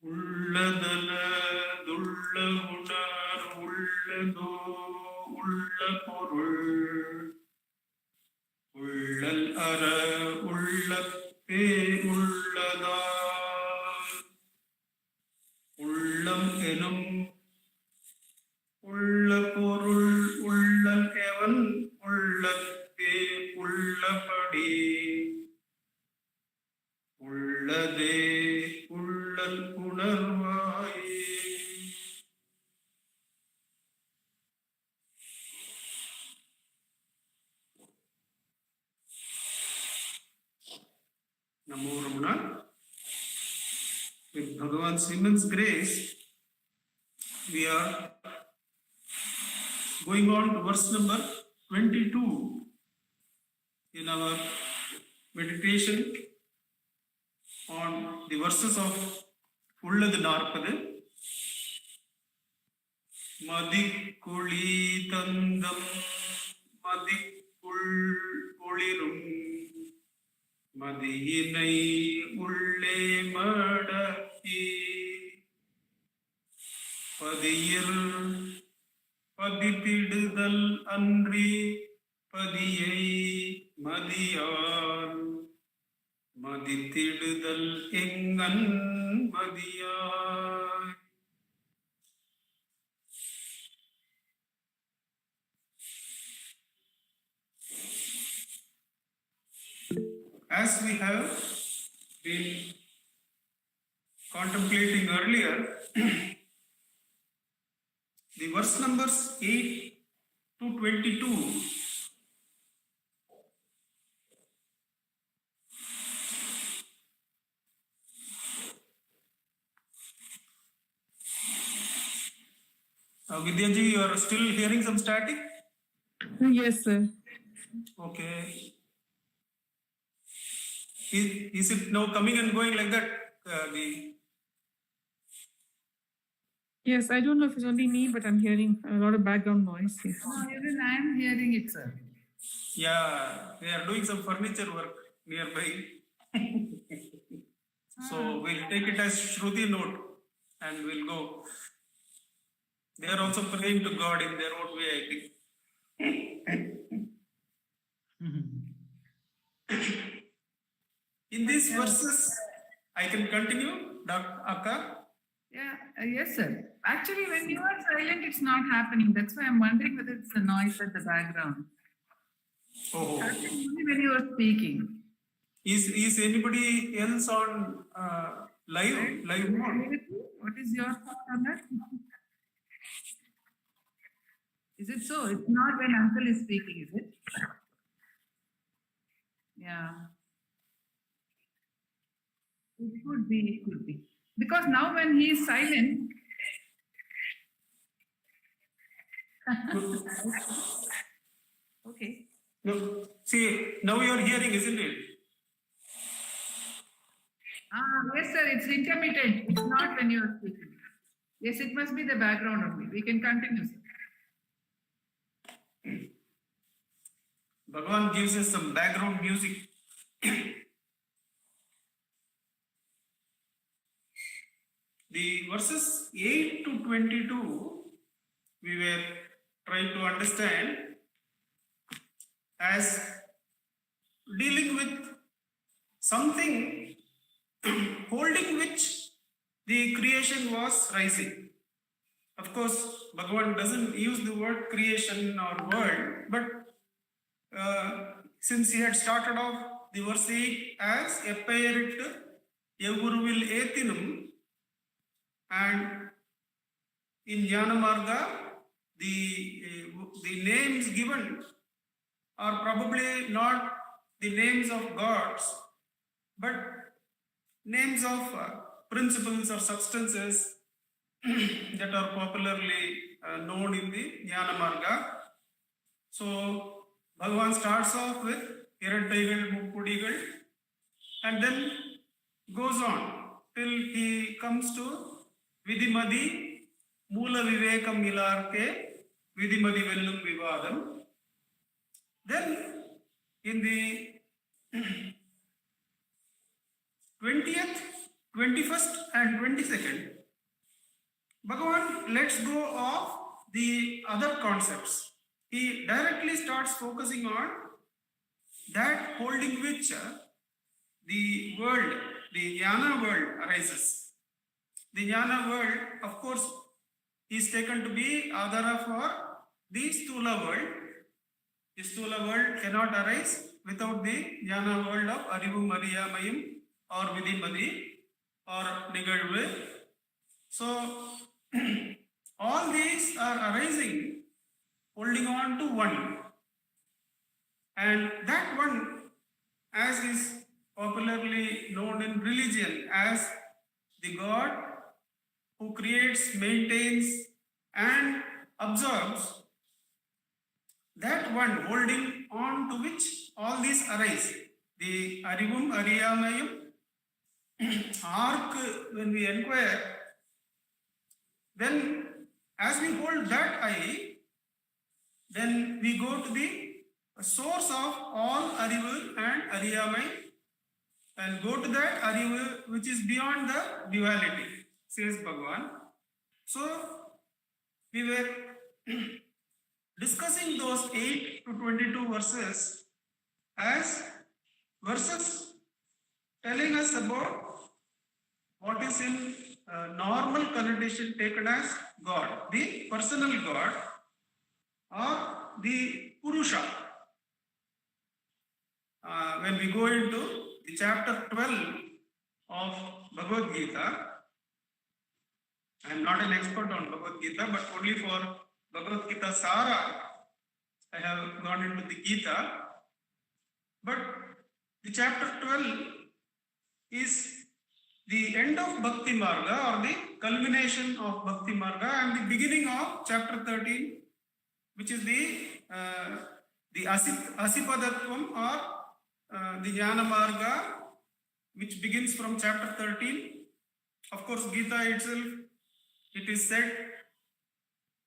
உள்ளதலதுள்ள உணர் உள்ளதோ உள்ள பொருள் உள்ளல் அற உள்ளப்பே உள்ளதா உள்ளம் எனும் உள்ள பொருள் உள்ளல் எவன் உள்ளத்தே உள்ளபடி உள்ளதே உள்ளல் உணர்வாயே. Namo Ramana. With Bhagavan's immense grace, we are going on to verse number 22 in our meditation on the verses of Ulladu Narpadu. Madikuli tandam madikul olirum மதியினை உள்ளே மடக்கி பதியில் பதித்திடுதல் அன்றி பதியை மதியால் மதித்திடுதல் எங்கன் மதியாய். As we have been contemplating earlier, the verse numbers 8 to 22 Vidyaji, you are still hearing some static? Yes, sir. Okay. Is it now coming and going like that? Yes, I don't know if it's only me, but I'm hearing a lot of background noise. Yes. No, even I'm hearing it, sir. Yeah, they are doing some furniture work nearby. So we'll take it as Shruti note and we'll go. They are also praying to God in their own way, I think. In these verses, I can continue, Dr. Akka? Yeah, yes, sir. Actually, when you are silent, it's not happening. That's why I'm wondering whether it's the noise at the background. Oh. Only when you are speaking. Is anybody else on live mode? What is your thought on that? Is it so? It's not when uncle is speaking, is it? Yeah. It could be. Because now when he is silent, okay. No, see, now you are hearing, isn't it? Yes, sir, it's intermittent. It's not when you are speaking. Yes, it must be the background only. We can continue, sir. Bhagavan gives us some background music. The verses 8 to 22, we were trying to understand as dealing with something holding which the creation was rising. Of course, Bhagavan doesn't use the word creation or world, but since he had started off the verse 8 as Epairit Yaguruvil Ethinum, and in Jnana Marga, the names given are probably not the names of gods, but names of principles or substances that are popularly known in the Jnana Marga. So, Bhagavan starts off with Irantaigal, Mukkudigal, and then goes on till he comes to Vidimadi, Mula Vivekam Ilarke, Vidimadi Vellum Vivadam. Then, in the 20th, 21st and 22nd, Bhagavan lets go of the other concepts. He directly starts focusing on that holding which the world, the jnana world arises. The jnana world, of course, is taken to be adhara for the stula world. The stula world cannot arise without the jnana world of arivu mariyamayam or vidimadi or nigalvu. So, all these are arising, holding on to one. And that one, as is popularly known in religion as the God who creates, maintains, and absorbs, that one holding on to which all these arise. The Arivum, Ariyamayam, arc, when we inquire, then as we hold that eye, then we go to the source of all Arivu and Ariyamay and go to that Arivu which is beyond the duality, says Bhagavan. So, we were discussing those 8 to 22 verses as verses telling us about what is in normal connotation taken as God, the personal God or the Purusha. When we go into the chapter 12 of Bhagavad Gita, I am not an expert on Bhagavad Gita, but only for Bhagavad Gita Sara, I have gone into the Gita. But the chapter 12 is the end of Bhakti Marga or the culmination of Bhakti Marga and the beginning of chapter 13, which is the Asipadatvam or the Jnana Marga, which begins from chapter 13. Of course, Gita itself, it is said,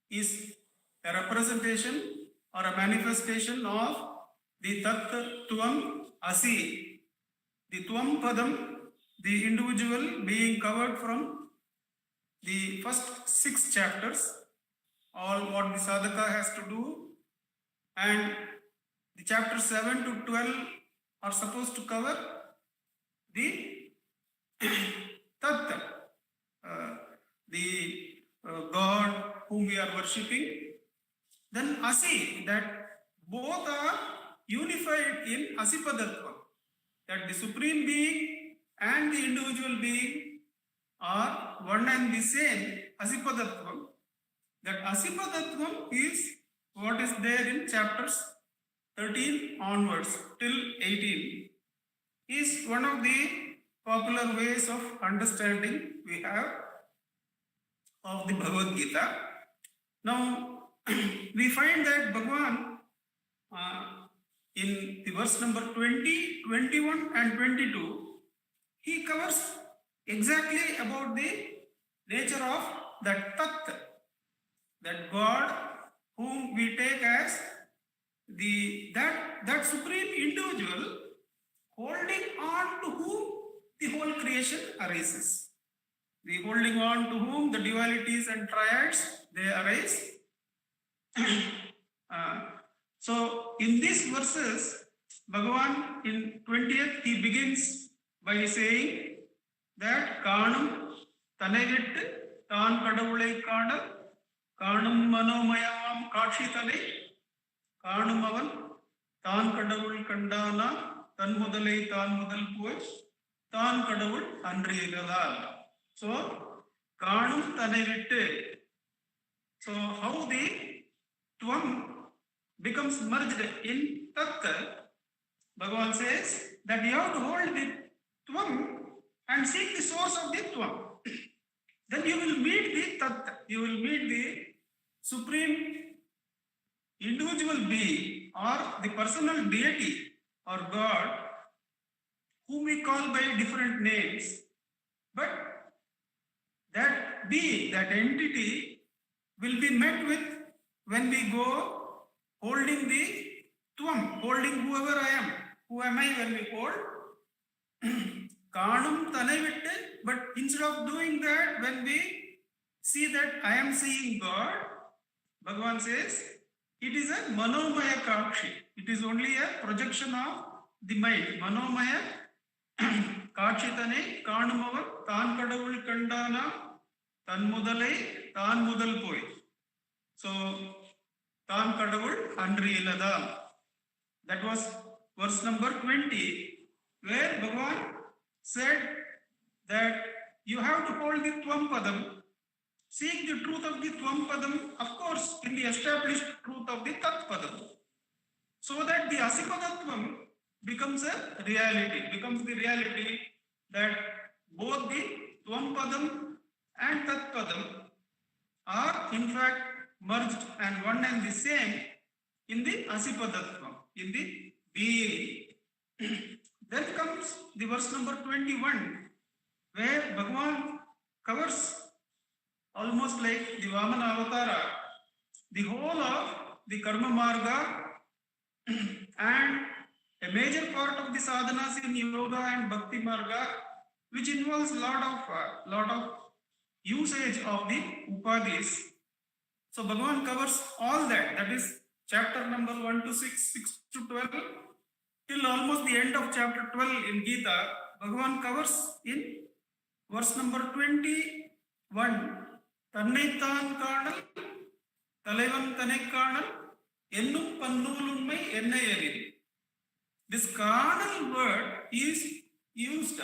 is a representation or a manifestation of the Tat Tvam Asi, the Tvam Padam, the individual being covered from the first 6 chapters, all what the sadhaka has to do, and the chapter 7 to 12 are supposed to cover the Tat, the God whom we are worshipping. Then Asi, that both are unified in Asipadatva, that the Supreme Being and the individual being are one and the same, Asipadatvam. That Asipadatvam is what is there in chapters 13 onwards till 18, is one of the popular ways of understanding we have of the Bhagavad Gita. Now, we find that Bhagavan in the verse number 20, 21 and 22, he covers exactly about the nature of that Tat, that God whom we take as that supreme individual holding on to whom the whole creation arises. The holding on to whom the dualities and triads, they arise. So in these verses, Bhagavan in 20th, he begins by saying that Kanam Tanevittu Tan Kadavulai Kadal Kanam Manomayam Kakshitane Kanumavan Tan Kadavul Kandana Tan Mudalai Tan Mudal Poi Tan Kadavul Andriyadal. So Kanam Tanevittu. So how the Tvam becomes merged in Tat, Bhagavan says that you have to hold the Tvam and seek the source of the Tvam. Then you will meet the Tat, you will meet the supreme individual being or the personal deity or God, whom we call by different names. But that being, that entity will be met with when we go holding the Tvam, holding whoever I am. Who am I when we hold? Kanum tanai vittu, but instead of doing that, when we see that I am seeing God, Bhagavan says, it is a manomaya kakshi. It is only a projection of the mind. Manomaya kakshi tane kanumavan taan kadavul kandana tan mudalai taan mudal poi. So taan kadavul andriyalada. That was verse number 20, where Bhagavan said that you have to hold the Tvam Padam, seek the truth of the Tvam Padam, of course, in the established truth of the Tat Padam, so that the Asipadatvam becomes a reality, becomes the reality that both the Tvam Padam and Tat Padam are in fact merged and one and the same in the Asipadatvam, in the being. Then comes the verse number 21, where Bhagavan covers almost like the Vamana Avatara, the whole of the Karma Marga and a major part of the sadhanas in Yoga and Bhakti Marga, which involves a lot of usage of the Upadhis. So Bhagavan covers all that. That is chapter number 1 to 6, 6 to 12, till almost the end of chapter 12 in Gita. Bhagavan covers in verse number 21, Tannaitan Kanal, Talaivan Tanaikanal, Ennum Pannulunmai Ennayalil. This carnal word is used,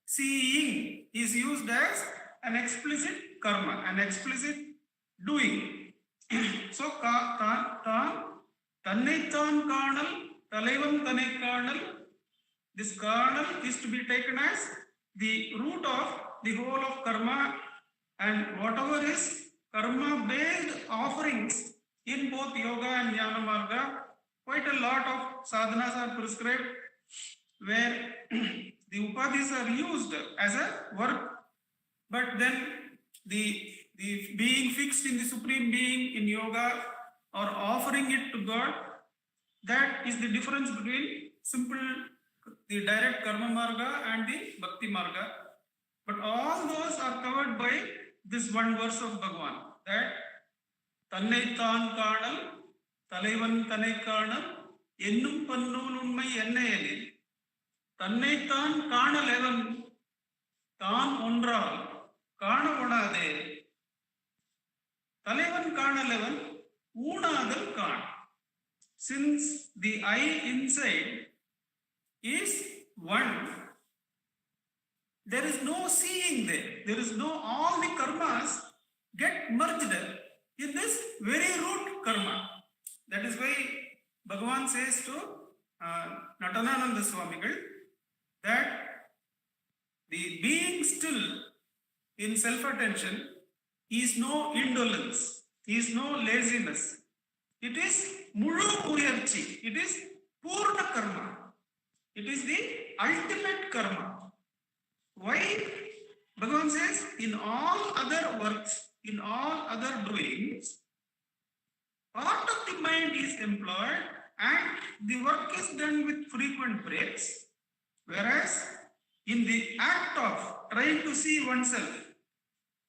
seeing is used as an explicit karma, an explicit doing. So, Tannaitan Kanal, Talaivan Tanaikanal, this karnal is to be taken as the root of the whole of karma, and whatever is karma based offerings in both yoga and jnana marga, quite a lot of sadhanas are prescribed where the upadhis are used as a work, but then the being fixed in the supreme being in yoga or offering it to God, that is the difference between the direct karma marga and the bhakti marga. But all those are covered by this one verse of Bhagavan, that Tannaitan Kanal, Talaivan Tanaikanal, Ennum Pannulunmai Ennayalil. Tannaitan Kanalevan, Tan Ondral, Kanavonade. Talaivan Kanalevan, Unadal Kan. Since the I inside is one, there is no seeing there. There is no, all the karmas get merged in this very root karma. That is why Bhagavan says to Natanananda Swamigal that the being still in self-attention is no indolence, is no laziness. It is Mulu Muyarchi, it is Purna Karma. It is the ultimate karma. Why? Bhagavan says, in all other works, in all other doings, part of the mind is employed and the work is done with frequent breaks, whereas in the act of trying to see oneself,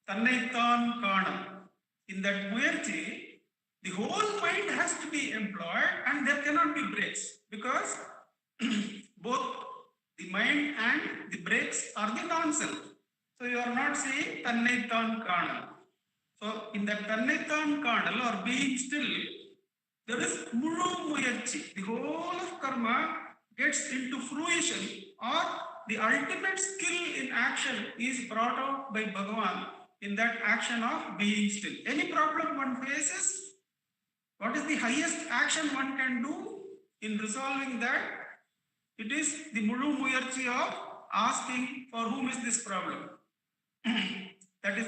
Tannaitan Kanal, in that Muyarchi, the whole mind has to be employed and there cannot be breaks, because both the mind and the breaks are the non-self. So you are not saying Tannaitan Kanal. So in that Tannaitan Kanal or being still, there is Mulu Muyarchi. The whole of karma gets into fruition, or the ultimate skill in action is brought out by Bhagavan in that action of being still. Any problem one faces, what is the highest action one can do in resolving that? It is the Mulu Muyarchi of asking for whom is this problem. That is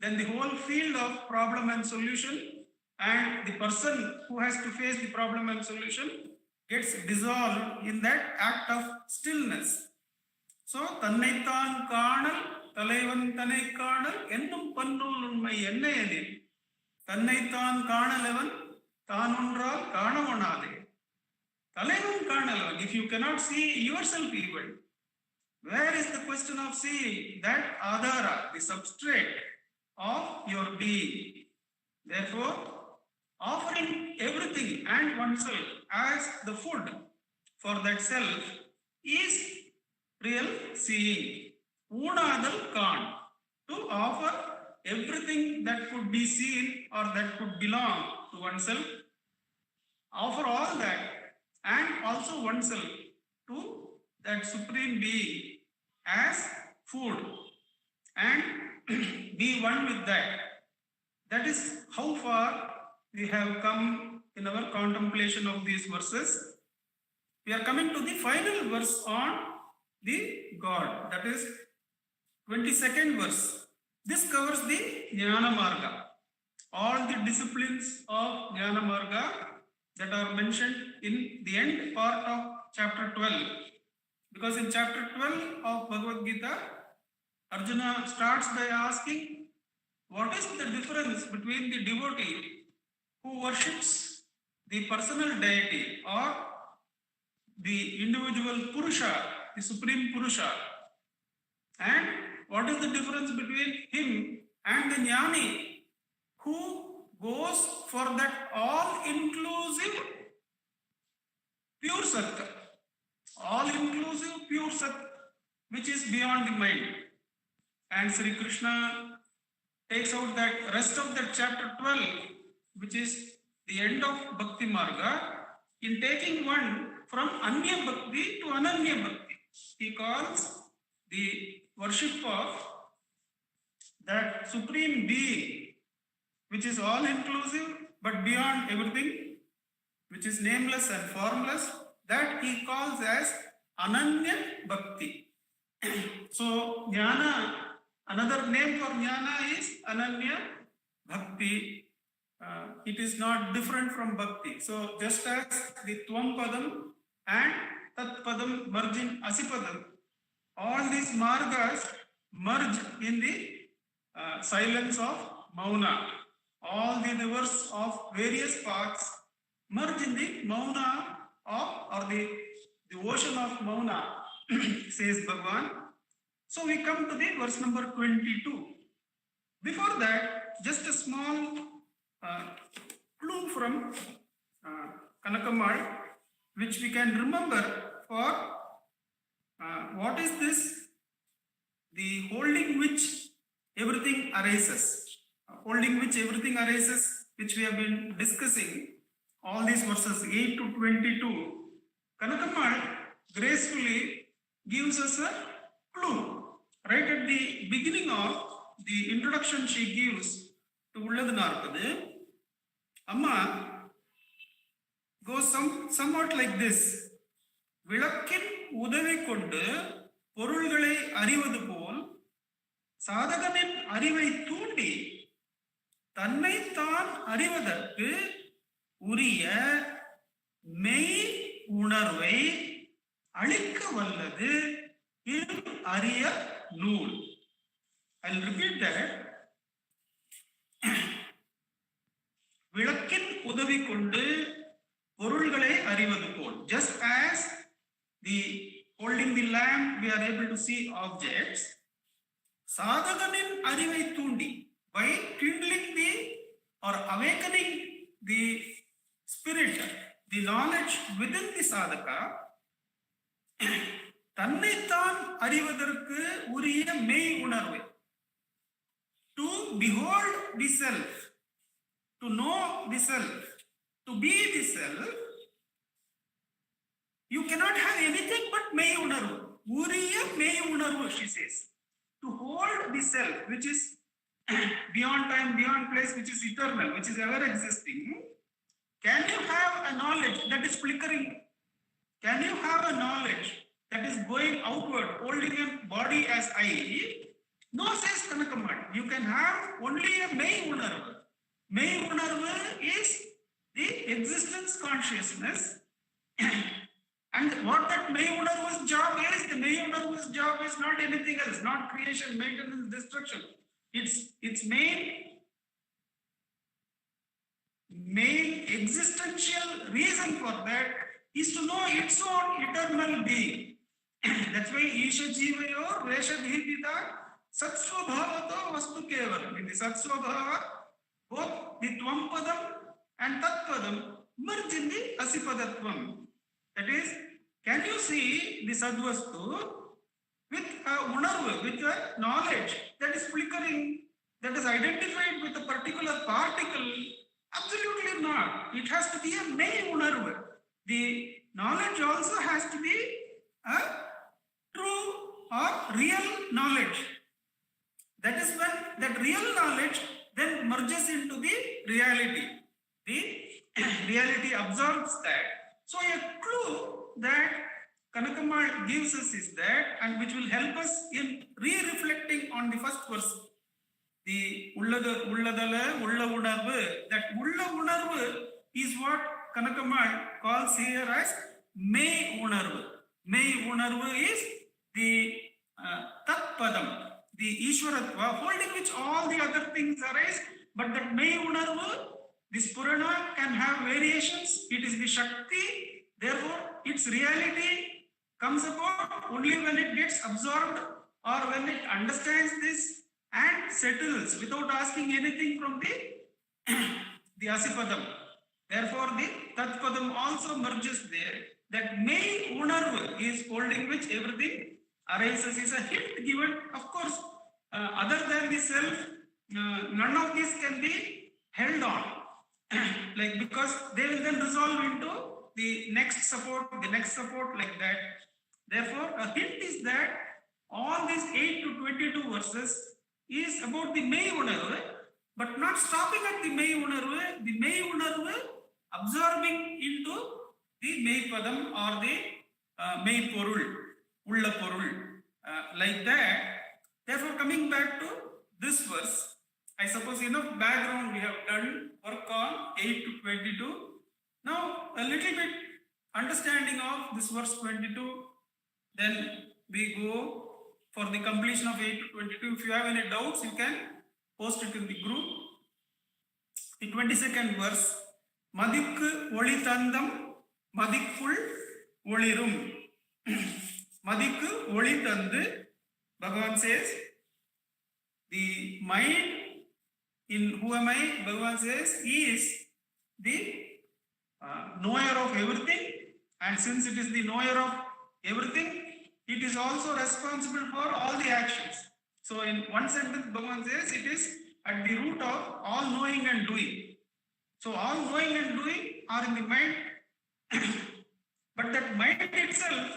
then the whole field of problem and solution, and the person who has to face the problem and solution gets dissolved in that act of stillness. So, Tannaitan Kanal, Talaivan Tanaikanal, Ennum Pannulunmai Ennayalil. Tannaitan Kanalevan, Tanundral Kanavonade. Talaivan Kanalavan, if you cannot see yourself even, Where is the question of seeing? That adhara, the substrate of your being. Therefore, offering everything and oneself as the food for that self is real seeing. Unadal Khan, to offer everything that could be seen or that could belong to oneself, offer all that and also oneself to that supreme being as food and be one with that. That is how far we have come in our contemplation of these verses. We are coming to the final verse on the God, that is 22nd verse. This covers the Jnana Marga, all the disciplines of Jnana Marga that are mentioned in the end part of chapter 12. Because in chapter 12 of Bhagavad Gita, Arjuna starts by asking, what is the difference between the devotee who worships the personal deity or the individual Purusha, the Supreme Purusha, and what is the difference between him and the Jnani who goes for that all-inclusive pure Sat, all-inclusive pure Sat, which is beyond the mind. And Sri Krishna takes out that rest of that chapter 12, which is the end of Bhakti Marga, in taking one from Anya Bhakti to Ananya Bhakti. He calls the worship of that supreme being, which is all inclusive but beyond everything, which is nameless and formless, that he calls as Ananya Bhakti. So Jnana, another name for Jnana is Ananya Bhakti. It is not different from Bhakti. So just as the Tvam Padam and Tat Padam merge in Asipadam, all these margas merge in the silence of Mauna. All the rivers of various paths merge in the Mauna of, or the ocean of Mauna, says Bhagavan. So we come to the verse number 22. Before that, just a small clue from Kanakamal, which we can remember for what is this? The holding which everything arises. Holding which everything arises, which we have been discussing, all these verses 8 to 22. Kanakamal gracefully gives us a clue. Right at the beginning of the introduction she gives to Ulladu Narpadu, Amma goes somewhat like this. விளக்கின் உதவி கொண்டு பொருள்களை அறிவது போல் சாதகனின் அறிவை தூண்டி தன்னைத்தான் அறிவதற்கு உரிய மெய் உணர்வை அளிக்க வல்லது அரிய நூல். I'll repeat that. விளக்கின் உதவி கொண்டு பொருள்களை அறிவது போல், just as the holding the lamp we are able to see objects, sadhaganin arivai tundi, by kindling the or awakening the spirit, the knowledge within the sadhaka, தன்னைத்தான் அறிவதற்கு உரிய மெய் உணர்வு, to behold the self, to know the self, to be the self. You cannot have anything but mei unarvu. Uriya mei unarvu, she says. To hold the self, which is beyond time, beyond place, which is eternal, which is ever existing. Can you have a knowledge that is flickering? Can you have a knowledge that is going outward, holding a body as I? No, says Kanakamal. You can have only a mei unarvu. Mei unarvu is the existence consciousness. And what that Mei Unarvu's job is, the Mei Unarvu's job is not anything else, not creation, maintenance, destruction. Its main existential reason for that is to know its own eternal being. That's why Isha Jivayor Veshadhipita Satsvabhavato Vastu Kevalam. In the Satsvabhava, both the Tvam-padam and Tat-padam merge in the Asipadatvam. That is, can you see the Sadvastu with a unarva, with a knowledge that is flickering, that is identified with a particular particle? Absolutely not. It has to be a may unarva. The knowledge also has to be a true or real knowledge. That is when that real knowledge then merges into the reality. The reality absorbs that. So a clue that Kanakamal gives us is that, and which will help us in re-reflecting on the first verse. The Ulladala, Ulla Unarvu, that Ulla Unarvu is what Kanakamal calls here as May Unarvu. May Unarvu is the Tat Padam, the Ishwaratva, holding which all the other things arise, but that May Unarvu, this Purana can have variations. It is the Shakti, therefore its reality comes about only when it gets absorbed or when it understands this and settles without asking anything from the Asipadam. Therefore, the Tatpadam also merges there. That May Unarvu is holding which everything arises is a hint given, of course, other than the self, none of this can be held on. Like, because they will then resolve into the next support like that. Therefore, a hint is that all these 8 to 22 verses is about the May Unarvu, but not stopping at the May Unarvu absorbing into the May Padam or the May Porul, Ulla Porul, like that. Therefore, coming back to this verse, I suppose enough background we have done work on 8 to 22. Now, a little bit understanding of this verse 22, then we go for the completion of 8 to 22. If you have any doubts, you can post it in the group. The 22nd verse, Madikku Oli Tandam, Madikkul Olirum. Madikku Oli Tandu, Bhagavan says, the mind in who am I, Bhagavan says, is the knower of everything, and since it is the knower of everything, it is also responsible for all the actions. So in one sentence, Bhagavan says it is at the root of all knowing and doing. So all knowing and doing are in the mind, but that mind itself,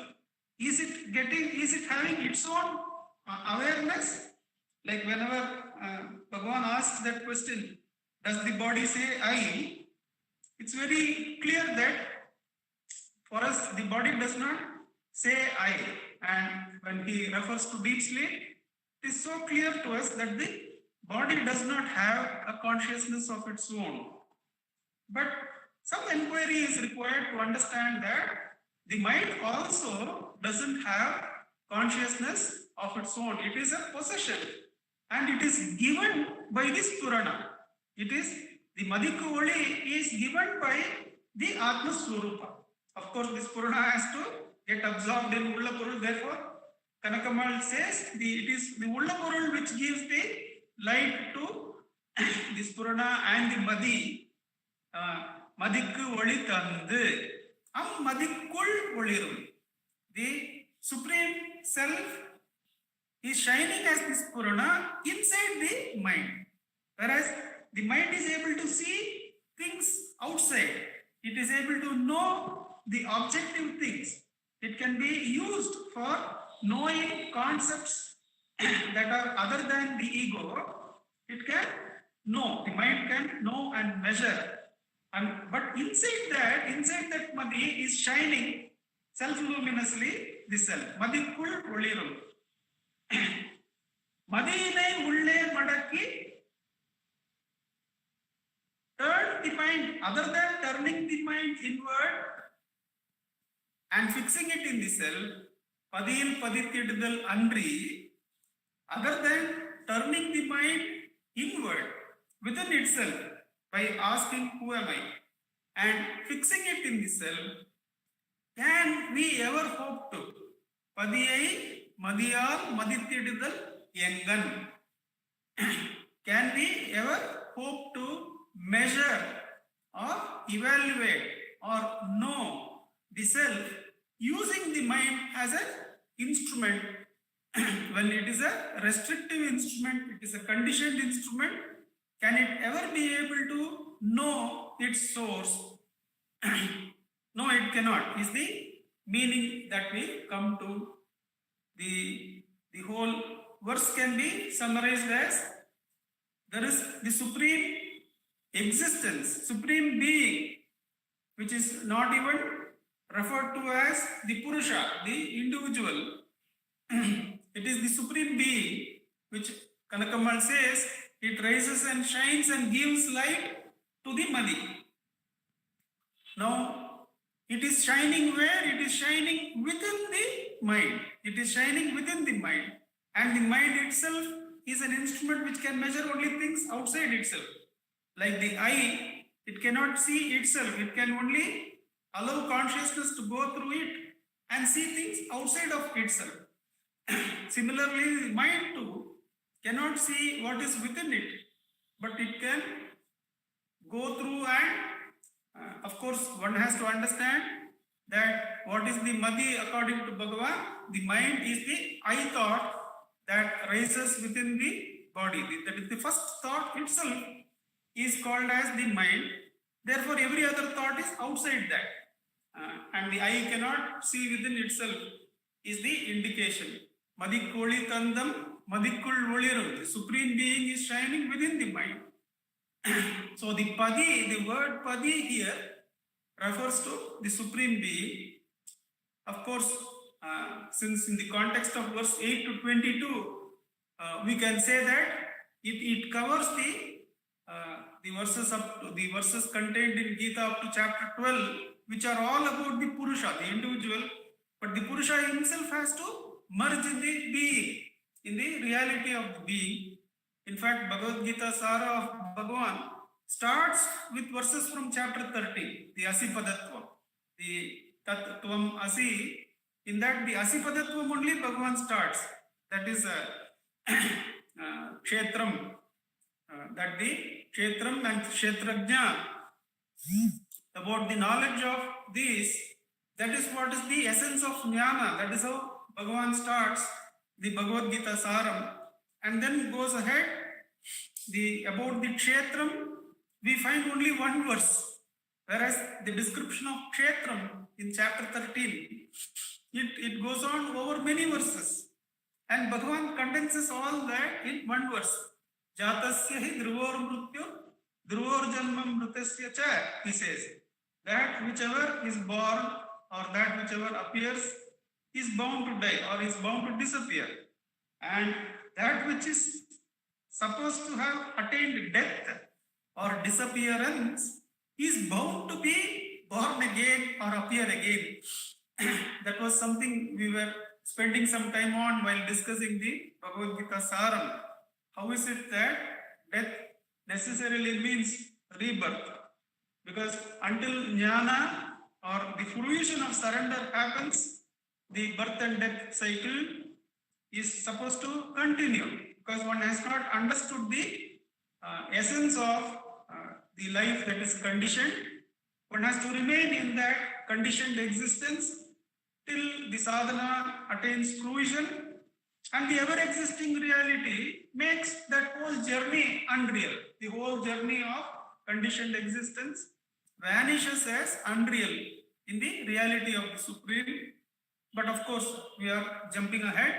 is it having its own awareness? Like whenever Bhagavan asks that question, does the body say I? It's very clear that for us, the body does not say I. And when he refers to deep sleep, it is so clear to us that the body does not have a consciousness of its own. But some inquiry is required to understand that the mind also doesn't have consciousness of its own. It is a possession, and it is given by this Purana. It is the Madikku Oli is given by the Atma Swarupa. Of course, this Purana has to get absorbed in Ulla Porul. Therefore, Kanakamal says it is the Ulla Porul which gives the light to this Purana and the Madi. Madikku Oli Tandu. Madikkul Olirum. The Supreme Self is shining as this Purana inside the mind. Whereas the mind is able to see things outside. It is able to know the objective things. It can be used for knowing concepts that are other than the ego. It can know. The mind can know and measure. But inside that Madi is shining self-luminously the self. Madikkul Olirum. Madinai Ulle Madaki. Turn the mind, other than turning the mind inward and fixing it in the self, Padil Padithidal Andri, other than turning the mind inward within itself by asking, who am I? And fixing it in the self, can we ever hope to Padiyai Madiyal Madithididal Yengan. Can we ever hope to measure or evaluate or know the self using the mind as an instrument? When it is a restrictive instrument, it is a conditioned instrument, can it ever be able to know its source? No, it cannot, is the meaning that we come to. The whole verse can be summarized as there is the supreme existence, supreme being, which is not even referred to as the Purusha, the individual. It is the supreme being, which Kanakamal says, it rises and shines and gives light to the Madi. Now, it is shining where? It is shining within the mind. It is shining within the mind. And the mind itself is an instrument which can measure only things outside itself. Like the eye, it cannot see itself. It can only allow consciousness to go through it and see things outside of itself. Similarly, the mind too cannot see what is within it, but it can go through and of course one has to understand that what is the Madi according to Bhagavan? The mind is the I thought that rises within the body. That is the first thought itself is called as the mind. Therefore, every other thought is outside that. And the I cannot see within itself is the indication. Madikoli Tandam, Madikul Volirum. The supreme being is shining within the mind. So the Padi, the word Padi here refers to the supreme being. Of course, since in the context of verse 8 to 22, we can say that it covers the verses up to the verses contained in Gita up to chapter 12, which are all about the Purusha, the individual. But the Purusha himself has to merge in the being, in the reality of the being. In fact, Bhagavad Gita Sara of Bhagavan starts with verses from chapter 13, the Asipadatvam, the Tattvam Asi. In that, the Asipadatvam only Bhagavan starts. That is Kshetram. That the Kshetram and Kshetrajna. About the knowledge of this, that is what is the essence of Jnana. That is how Bhagavan starts the Bhagavad Gita Saram. And then goes ahead, about the Kshetram, we find only one verse. Whereas the description of Kshetram in chapter 13, it goes on over many verses. And Bhagavan condenses all that in one verse. Jatasya hi dhruvor mrityu, dhruvor janmam mritasya cha, he says. That whichever is born or that whichever appears is bound to die or is bound to disappear. And that which is supposed to have attained death or disappearance is bound to be born again or appear again. That was something we were spending some time on while discussing the Bhagavad Gita Saram. How is it that death necessarily means rebirth? Because until jnana or the fruition of surrender happens, the birth and death cycle is supposed to continue, because one has not understood the essence of the life that is conditioned. One has to remain in that conditioned existence till the sadhana attains fruition, and the ever-existing reality makes that whole journey unreal. The whole journey of conditioned existence vanishes as unreal in the reality of the Supreme. But of course, we are jumping ahead.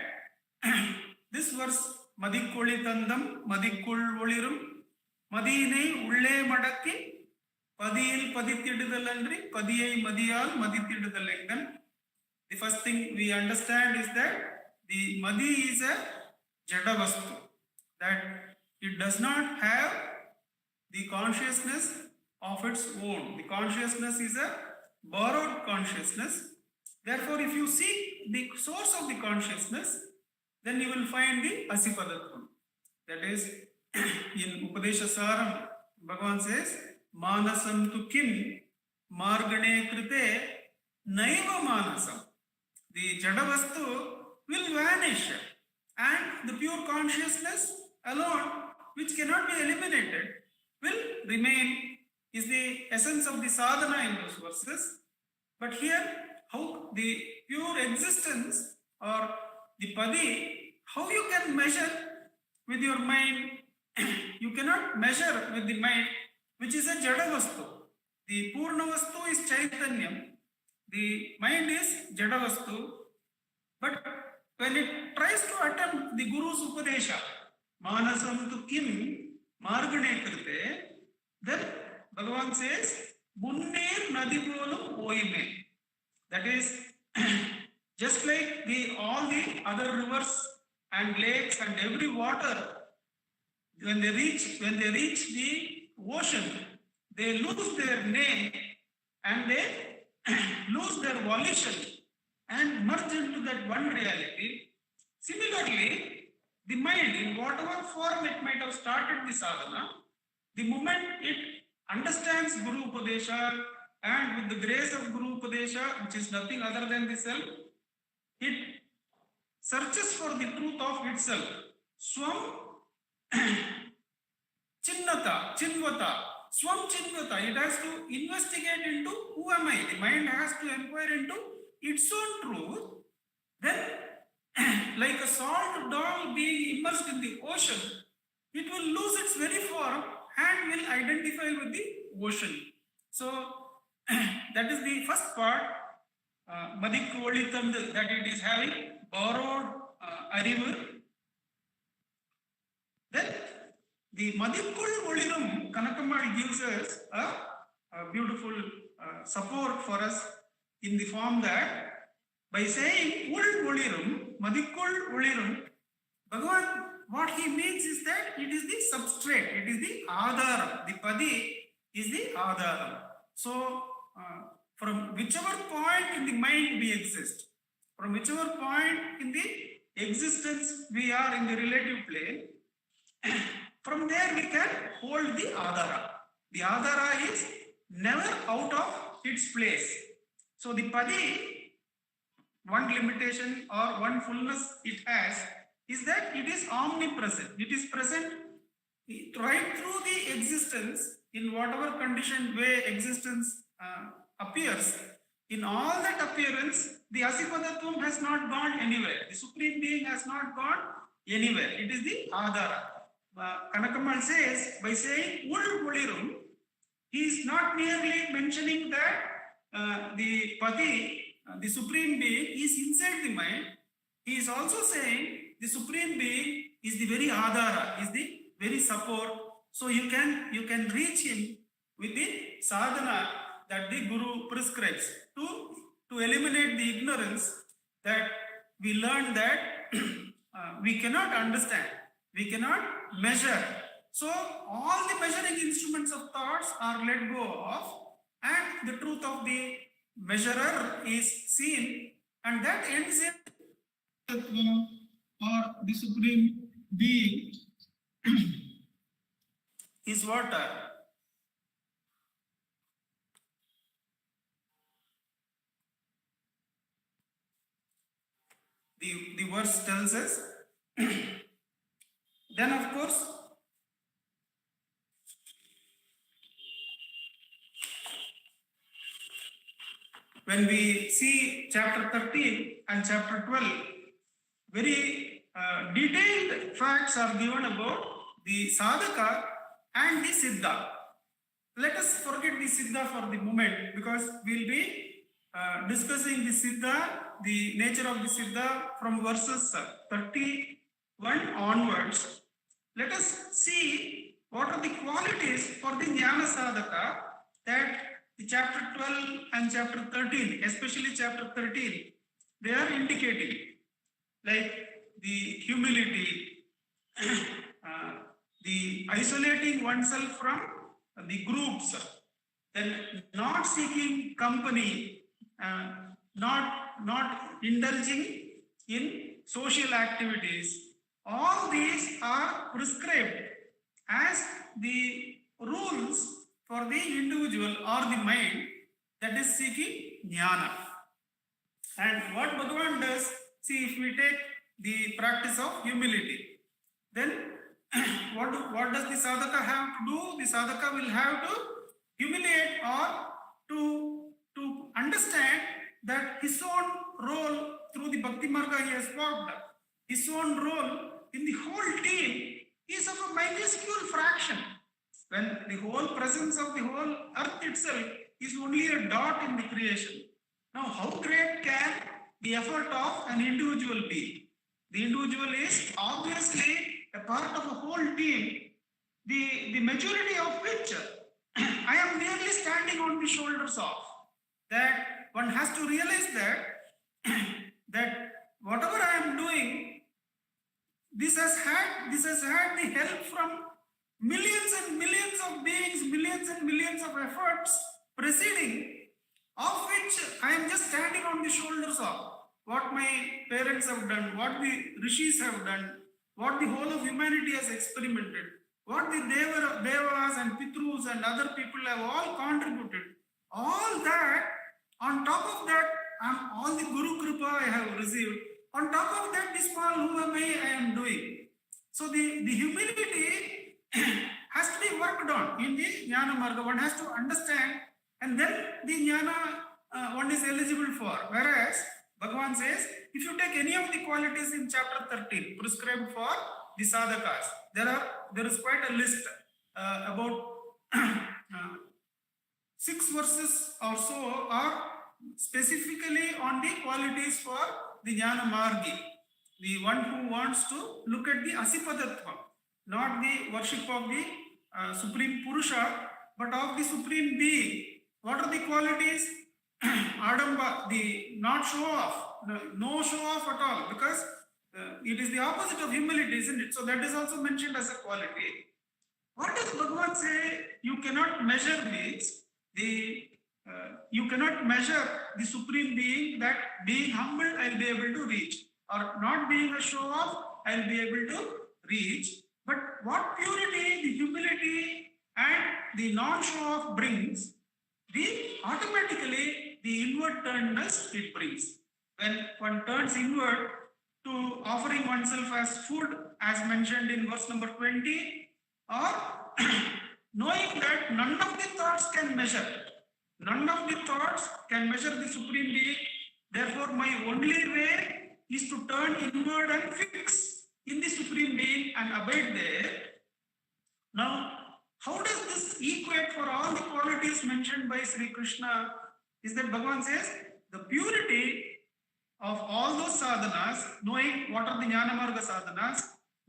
This verse, Madikoli Tandam, Madikul Volirum, Madine Ulle Madaki, Padil Paditidalandri, Padiyai Madiyal, Maditidalengan. The first thing we understand is that the Madi is a Jadavastu, that it does not have the consciousness of its own. The consciousness is a borrowed consciousness. Therefore, if you seek the source of the consciousness, then you will find the Asipadatvam. That is, in Upadesha Saram, Bhagavan says, Manasam tu kim, margane krite, naiva manasam. the Jadavastu will vanish, and the pure consciousness alone, which cannot be eliminated, will remain, is the essence of the sadhana in those verses. But here, how the pure existence or the padi, how you can measure with your mind? You cannot measure with the mind, which is a Jadavastu. The Purnavastu is Chaitanyam. The mind is Jadavastu. But when it tries to attempt the Guru's Upadesha, Manasam tu kim margane krite, then Bhagavan says, Bunnir nadipolum oime. That is, just like all the other rivers and lakes and every water, when they reach the ocean, they lose their name and they lose their volition and merge into that one reality. Similarly, the mind, in whatever form it might have started the sadhana, the moment it understands Guru Upadesha, and with the grace of Guru Upadesha, which is nothing other than the self, it searches for the truth of itself. Swam Chinnata, Chinvata, Swam Chinvata. It has to investigate into who am I. The mind has to inquire into its own truth. Then, like a salt doll being immersed in the ocean, it will lose its very form and will identify with the ocean. So, that is the first part, Madikku Olitam, that it is having borrowed Arivu. Then the Madikkul Olirum, Kanakamal gives us a beautiful support for us in the form that by saying Ul Olirum, Madikkul Olirum, Bhagavan, what he means is that it is the substrate, it is the Adharam, the Padi is the Adharam. So, from whichever point in the mind we exist, from whichever point in the existence we are in the relative plane, from there we can hold the Adhara. The Adhara is never out of its place. So the Padi, one limitation or one fullness it has is that it is omnipresent. It is present right through the existence in whatever condition way existence appears. In all that appearance, the Asipadatvam has not gone anywhere. The Supreme Being has not gone anywhere. It is the Adhara. Kanakamal says, by saying Ul Ulirum, he is not merely mentioning that the Pati, the Supreme Being, is inside the mind. He is also saying the Supreme Being is the very Adhara, is the very support. So you can reach him with the sadhana that the Guru prescribes to eliminate the ignorance that we learn that we cannot understand, we cannot measure. So all the measuring instruments of thoughts are let go of, and the truth of the measurer is seen, and that ends in or the Supreme Being is what the verse tells us. Then of course, when we see chapter 13 and chapter 12, very detailed facts are given about the sadhaka and the siddha. Let us forget the siddha for the moment, because we'll be discussing the siddha, the nature of the siddha from verses 31 onwards. Let us see what are the qualities for the jnana sadhaka that the chapter 12 and chapter 13, especially chapter 13, they are indicating, like the humility, the isolating oneself from the groups, then not seeking company, not indulging in social activities. All these are prescribed as the rules for the individual or the mind that is seeking jnana. And what Bhagavan does, see, if we take the practice of humility, then what does the sadhaka have to do? The sadhaka will have to humiliate or to understand that his own role through the Bhakti Marga he has walked, his own role in the whole team is of a minuscule fraction. When the whole presence of the whole earth itself is only a dot in the creation. Now, how great can the effort of an individual be? The individual is obviously a part of a whole team, the majority of which I am merely standing on the shoulders of. That one has to realize that whatever I am doing, this has had the help from millions and millions of beings, millions and millions of efforts preceding, of which I am just standing on the shoulders of. What my parents have done, what the rishis have done, what the whole of humanity has experimented, what the devas and pitrus and other people have all contributed. All that, on top of that, all the Guru Kripa I have received. On top of that, the small who am I am doing. So the humility has to be worked on in the Jnana Marga. One has to understand, and then the Jnana one is eligible for. Whereas Bhagavan says, if you take any of the qualities in chapter 13 prescribed for the sadhakas, there is quite a list about 6 verses or so are specifically on the qualities for the Jnana Margi, the one who wants to look at the Asipadatva, not the worship of the Supreme Purusha, but of the Supreme Being. What are the qualities? Adamba, the not show off, no show off at all, because it is the opposite of humility, isn't it? So that is also mentioned as a quality. What does Bhagavan say? You cannot measure this. You cannot measure the Supreme Being, that being humble I'll be able to reach, or not being a show off I'll be able to reach. But what purity, the humility and the non-show off brings, automatically the inward turnedness it brings. When one turns inward to offering oneself as food, as mentioned in verse number 20, or knowing that none of the thoughts can measure. None of the thoughts can measure the Supreme Being. Therefore, my only way is to turn inward and fix in the Supreme Being and abide there. Now, how does this equate for all the qualities mentioned by Sri Krishna? Is that Bhagavan says the purity of all those sadhanas, knowing what are the Jnana Marga sadhanas,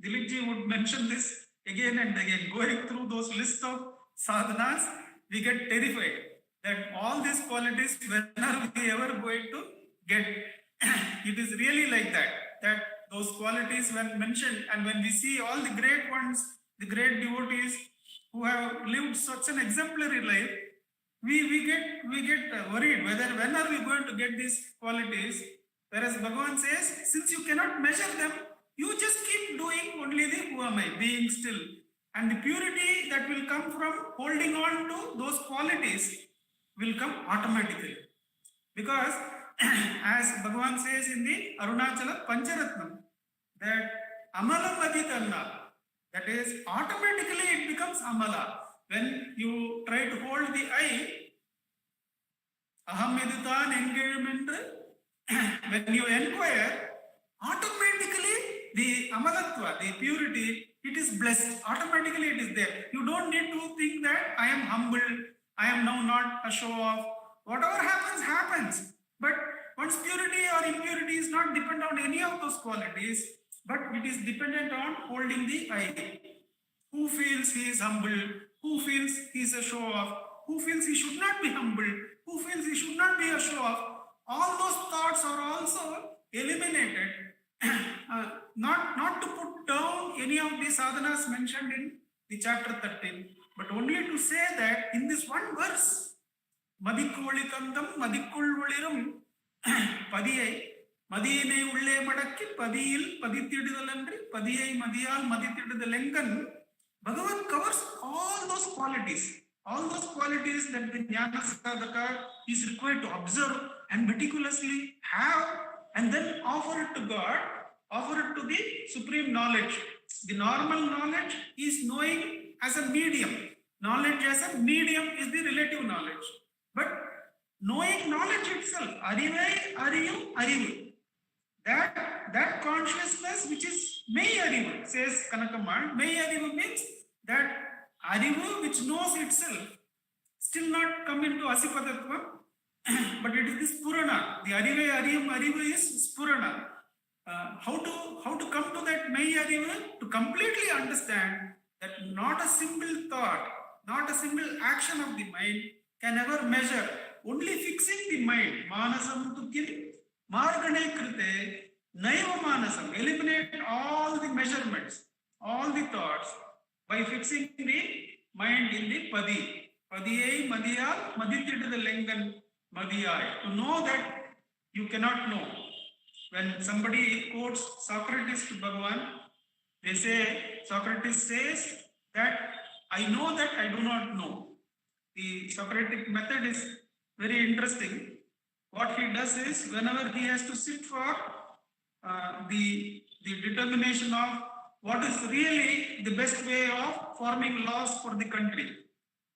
Dilipji would mention this again and again. Going through those lists of sadhanas, we get terrified that all these qualities, when are we ever going to get? It is really like that those qualities when mentioned, and when we see all the great ones, the great devotees who have lived such an exemplary life, we get worried when are we going to get these qualities? Whereas Bhagavan says, since you cannot measure them, you just keep doing only the who am I, being still. And the purity that will come from holding on to those qualities will come automatically. Because as Bhagavan says in the Arunachala Pancharatnam, that Amala Madhitanna, that is automatically it becomes Amala. When you try to hold the I, Aham Editan engagement, when you inquire, automatically the Amalatva, the purity, it is blessed. Automatically it is there. You don't need to think that I am humble, I am now not a show off. Whatever happens, happens. But one's purity or impurity is not dependent on any of those qualities, but it is dependent on holding the I. Who feels he is humble? Who feels he is a show off? Who feels he should not be humble? Who feels he should not be a show off? All those thoughts are also eliminated. Not to put down any of the sadhanas mentioned in the chapter 13, but only to say that in this one verse, Madikkulikandam Madikkulvolirum Padiyai Madiyine Ulle Madakki Padiyil Padithidudalandri Padiyai Madiyal Madithidudalengan. Bhagavan covers all those qualities that the Jnana Sadhaka is required to observe and meticulously have and then offer it to God, offer it to the supreme knowledge. The normal knowledge is knowing as a medium. Knowledge as a medium is the relative knowledge. But knowing knowledge itself, arivai, ariyum, arivu. That consciousness which is Mei Arivu, says Kanakamal. Mei Arivu means that Arivu which knows itself, still not come into Asipadatva, but it is the Spurana. The Arive Ariyam Arivu is Spurana. How to come to that Mei Arivu? To completely understand that not a single thought, not a single action of the mind can ever measure. Only fixing the mind, Manasam to kill, Margane Krite, Naiva Manasam, eliminate all the measurements, all the thoughts by fixing the mind in the Padi. Padiyai, Madiyal, Maditita the Lengan, Madiyai. To know that you cannot know. When somebody quotes Socrates to Bhagavan, they say, Socrates says that I know that I do not know. The Socratic method is very interesting. What he does is, whenever he has to sit for the determination of what is really the best way of forming laws for the country,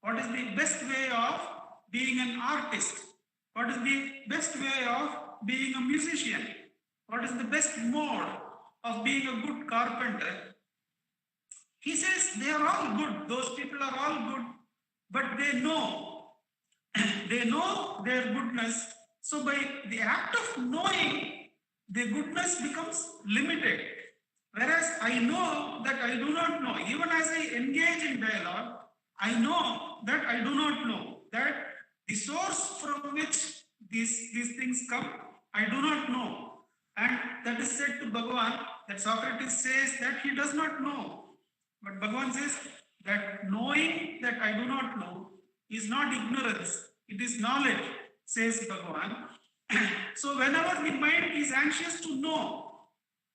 what is the best way of being an artist, what is the best way of being a musician, what is the best mode of being a good carpenter, he says they are all good, those people are all good, but they know their goodness. So by the act of knowing, the goodness becomes limited. Whereas I know that I do not know. Even as I engage in dialogue, I know that I do not know. That the source from which these things come, I do not know. And that is said to Bhagavan, that Socrates says that he does not know. But Bhagavan says that knowing that I do not know is not ignorance, it is knowledge, says Bhagavan. So whenever the mind is anxious to know,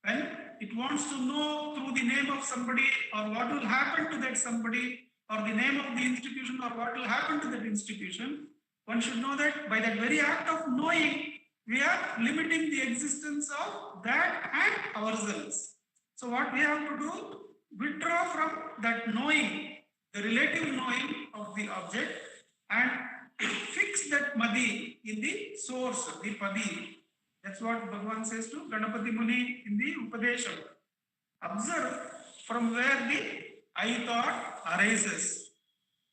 when it wants to know through the name of somebody or what will happen to that somebody or the name of the institution or what will happen to that institution, one should know that by that very act of knowing, we are limiting the existence of that and ourselves. So what we have to do, withdraw from that knowing, the relative knowing of the object, and fix that Madi in the source, the Padi. That's what Bhagavan says to Ganapati Muni in the Upadesham. Observe from where the I thought arises.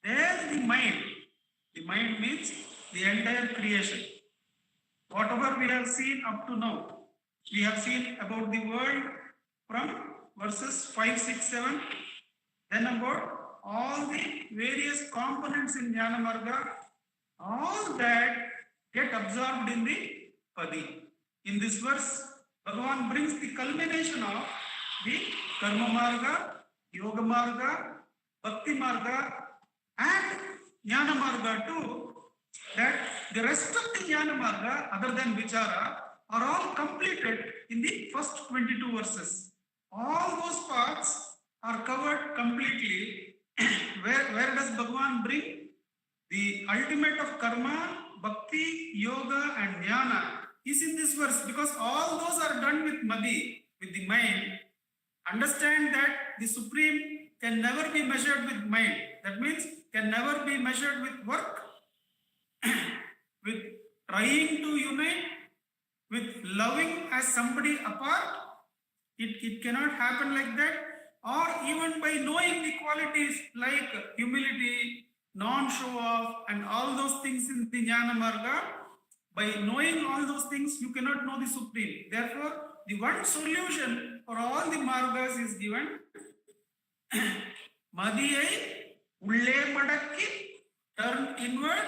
There the mind means the entire creation. Whatever we have seen up to now, we have seen about the world from verses 5, 6, 7, then about all the various components in Jnana Marga, all that get absorbed in the Padi. In this verse, Bhagavan brings the culmination of the Karma Marga, Yoga Marga, Bhakti Marga, and Jnana Marga too, that the rest of the Jnana Marga, other than Vichara, are all completed in the first 22 verses. All those parts are covered completely. Where does Bhagavan bring? The ultimate of karma, bhakti, yoga, and jnana is in this verse, because all those are done with Madi, with the mind. Understand that the Supreme can never be measured with mind. That means can never be measured with work, with trying to unite, with loving as somebody apart. It cannot happen like that. Or even by knowing the qualities like humility, non-show off, and all those things in the Jnana Marga, by knowing all those things, you cannot know the Supreme. Therefore, the one solution for all the Margas is given. Madiyai, Ulle Madakki, turn inward.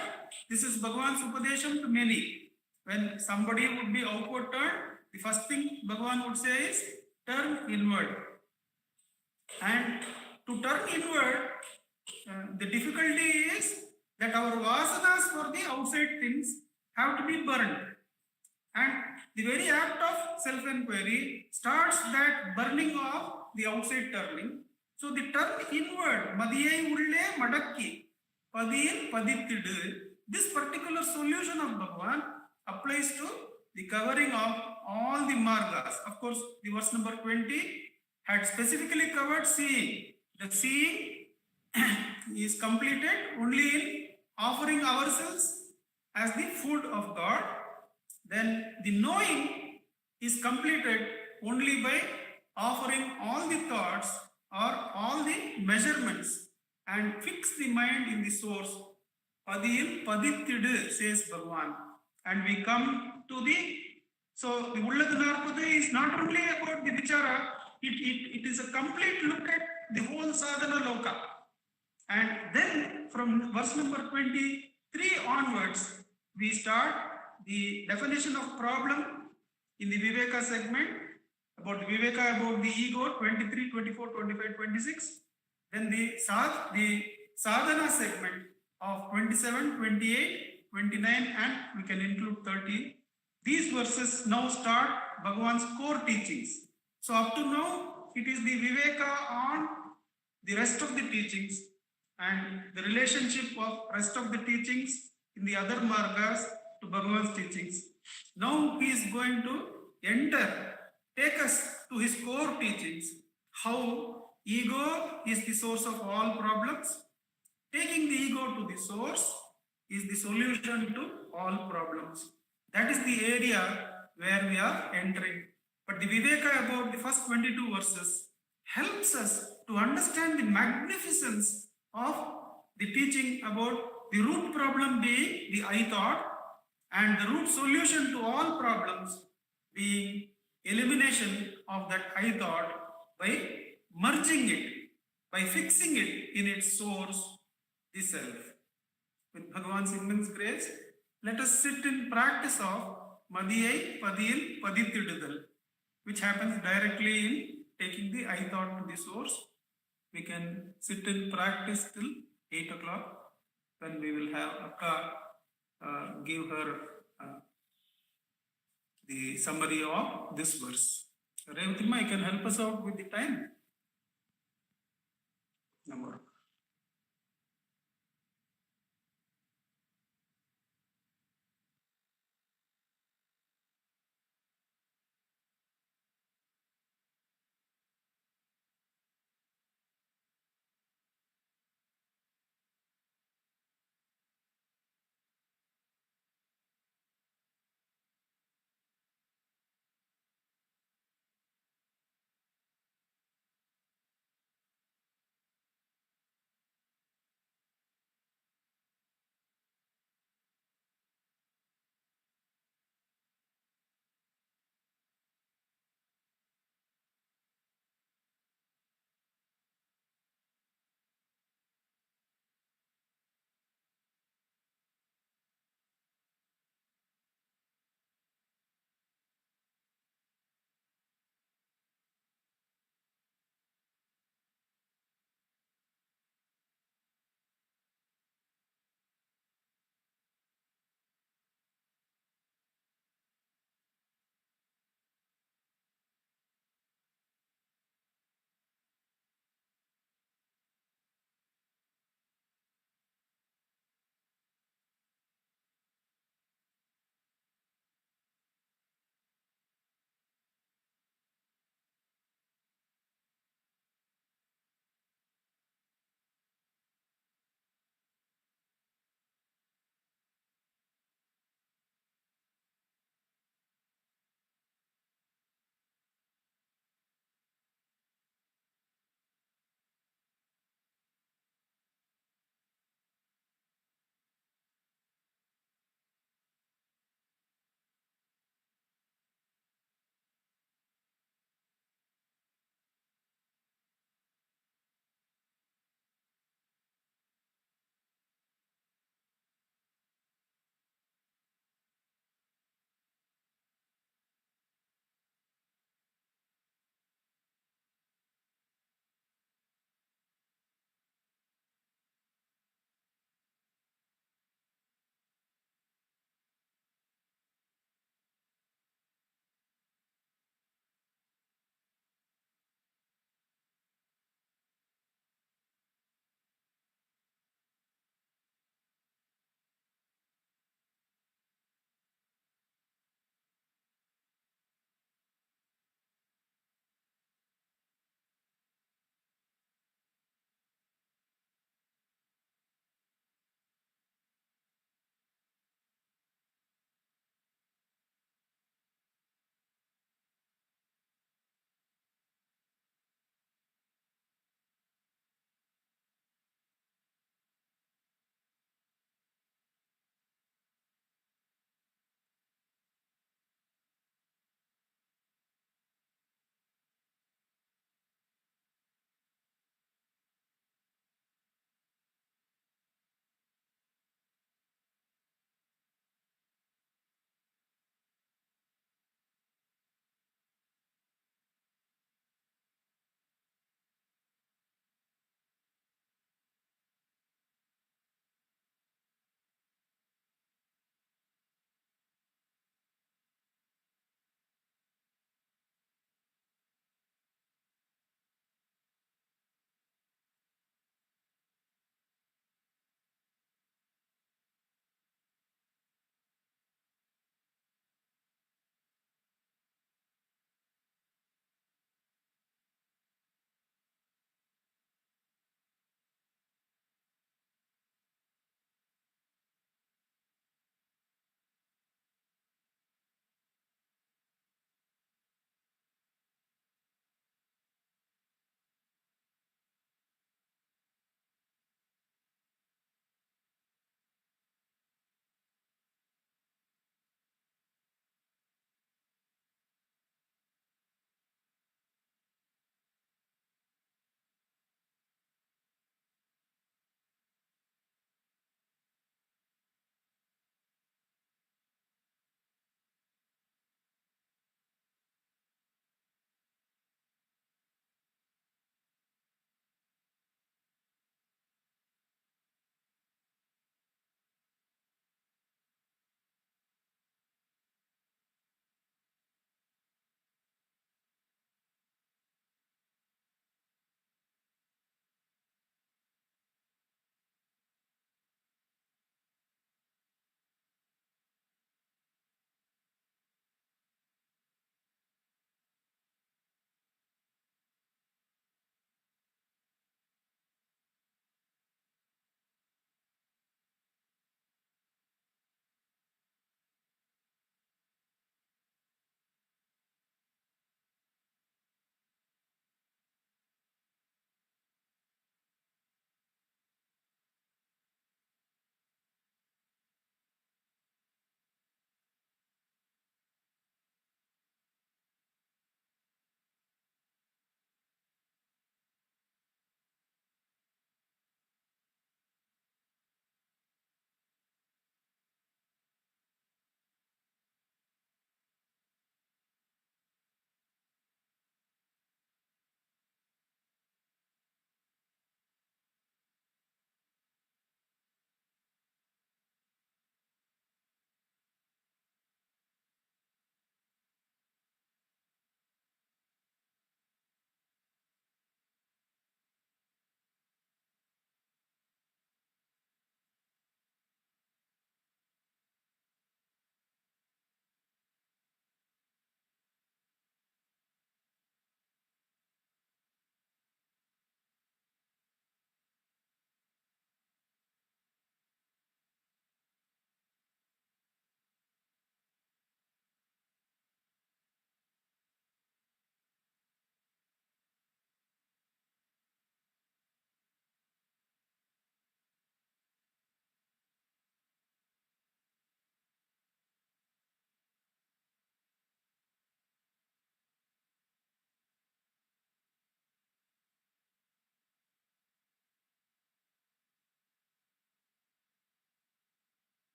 This is Bhagavan's Upadesham to many. When somebody would be outward turned, the first thing Bhagavan would say is, turn inward. And to turn inward, the difficulty is that our vasanas for the outside things have to be burned. And the very act of self-enquiry starts that burning of the outside turning. So the turn inward, Madiyai Ulle Madakki, Padiyil Padittidu, this particular solution of Bhagavan applies to the covering of all the margas. Of course, the verse number 20 had specifically covered seeing. The seeing is completed only in offering ourselves as the food of God. Then the knowing is completed only by offering all the thoughts or all the measurements and fix the mind in the source. Padiyil padittidu, says Bhagavan. And we come to so the Ulladu Narpadu is not only about the Vichara, it is a complete look at the whole sadhana loka. And then from verse number 23 onwards, we start the definition of problem in the Viveka segment, about the Viveka, about the ego, 23, 24, 25, 26. Then the sadhana segment of 27, 28, 29, and we can include 30. These verses now start Bhagavan's core teachings. So up to now, it is the Viveka on the rest of the teachings and the relationship of rest of the teachings in the other margas to Bhagavan's teachings. Now he is going to take us to his core teachings, how ego is the source of all problems. Taking the ego to the source is the solution to all problems. That is the area where we are entering. But the Viveka about the first 22 verses helps us to understand the magnificence of the teaching about the root problem being the I thought and the root solution to all problems being elimination of that I thought by merging it, by fixing it in its source, the self. With Bhagavan's immense grace, let us sit in practice of Madiyai Padiyil Padithidudal, which happens directly in taking the I thought to the source. We can sit in practice till 8 o'clock, when we will have Akka give her the summary of this verse. Revatima, you can help us out with the time. Number.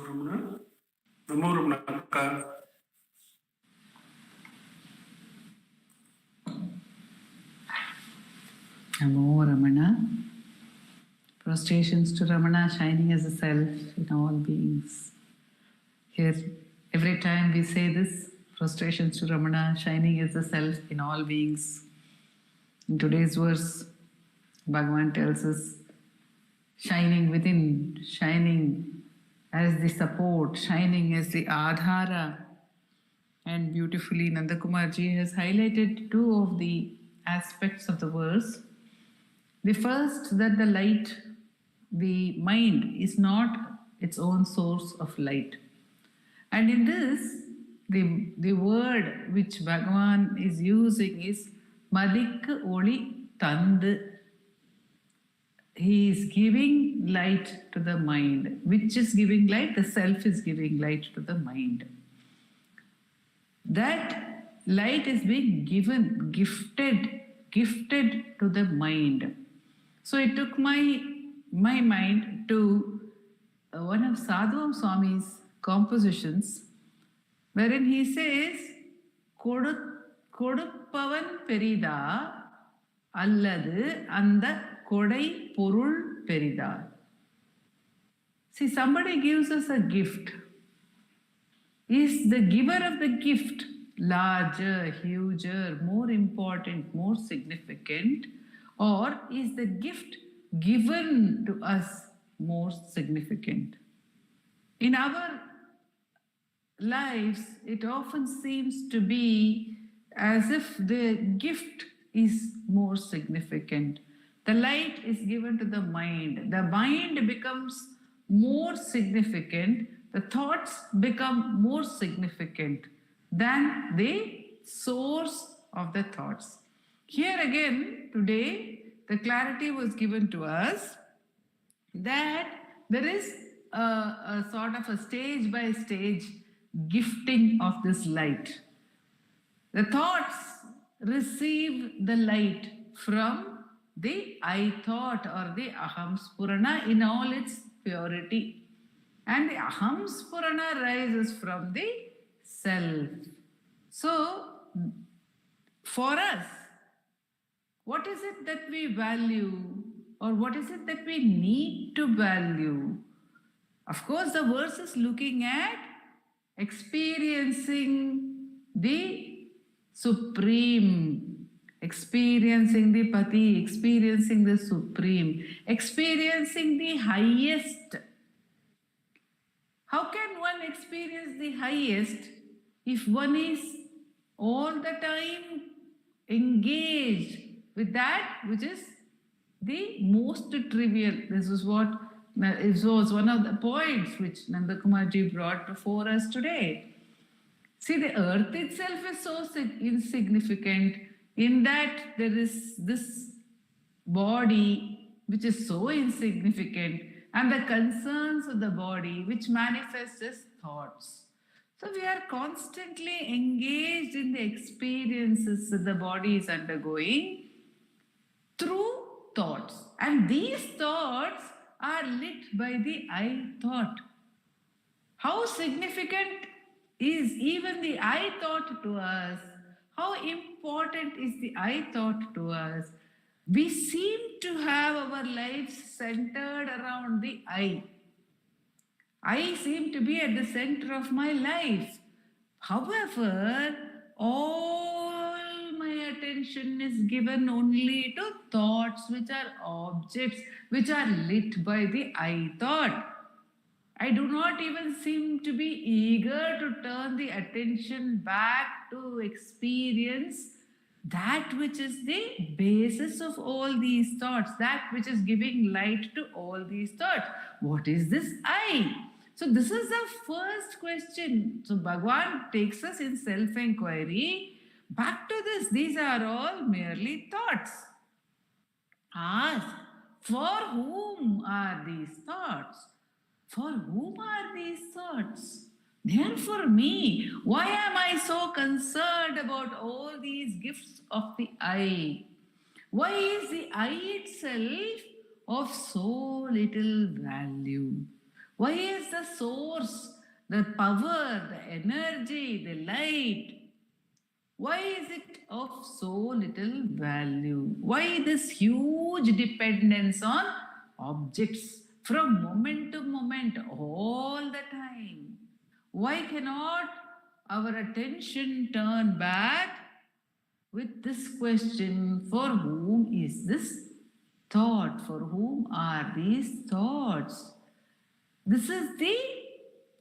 Ramana. Namo Ramana. Namo Ramana. Prostrations to Ramana, shining as a self in all beings. Here, every time we say this, prostrations to Ramana, shining as a self in all beings. In today's verse, Bhagavan tells us, shining within, shining as the support, shining as the adhara. And beautifully, Nandakumar ji has highlighted two of the aspects of the verse. The first, that the light, the mind, is not its own source of light. And in this, the word which Bhagavan is using is Madik Oli Tandu. He is giving light to the mind. Which is giving light? The self is giving light to the mind. That light is being given, gifted to the mind. So it took my mind to one of Sadhuam Swami's compositions, wherein he says, Koduppavan perida alladu anda kodai porul perida. See, somebody gives us a gift. Is the giver of the gift larger, huger, more important, more significant, or is the gift given to us more significant? In our lives, it often seems to be as if the gift is more significant. The light is given to the mind. The mind becomes more significant. The thoughts become more significant than the source of the thoughts. Here again, today, the clarity was given to us that there is a sort of a stage by stage gifting of this light. The thoughts receive the light from the I thought or the Aham Spurana in all its purity. And the Aham Spurana rises from the self. So, for us, what is it that we value, or what is it that we need to value? Of course, the verse is looking at experiencing the Supreme, experiencing the Pati, experiencing the Supreme, experiencing the highest. How can one experience the highest if one is all the time engaged with that which is the most trivial? This is what it was one of the points which Nandakumar ji brought before us today. See, the earth itself is so insignificant in that there is this body which is so insignificant, and the concerns of the body which manifest as thoughts. So we are constantly engaged in the experiences that the body is undergoing through thoughts. And these thoughts are lit by the I thought. How significant is even the I thought to us? How important is the I thought to us? We seem to have our lives centered around the I. I seem to be at the center of my life. However, all my attention is given only to thoughts which are objects, which are lit by the I thought. I do not even seem to be eager to turn the attention back to experience that which is the basis of all these thoughts, that which is giving light to all these thoughts. What is this I? So this is the first question. So Bhagavan takes us in self-enquiry back to this. These are all merely thoughts. Ask, for whom are these thoughts? For whom are these thoughts? They are for me. Why am I so concerned about all these gifts of the I? Why is the I itself of so little value? Why is the source, the power, the energy, the light, why is it of so little value? Why this huge dependence on objects from moment to moment all the time? Why cannot our attention turn back with this question, for whom is this thought? For whom are these thoughts? This is the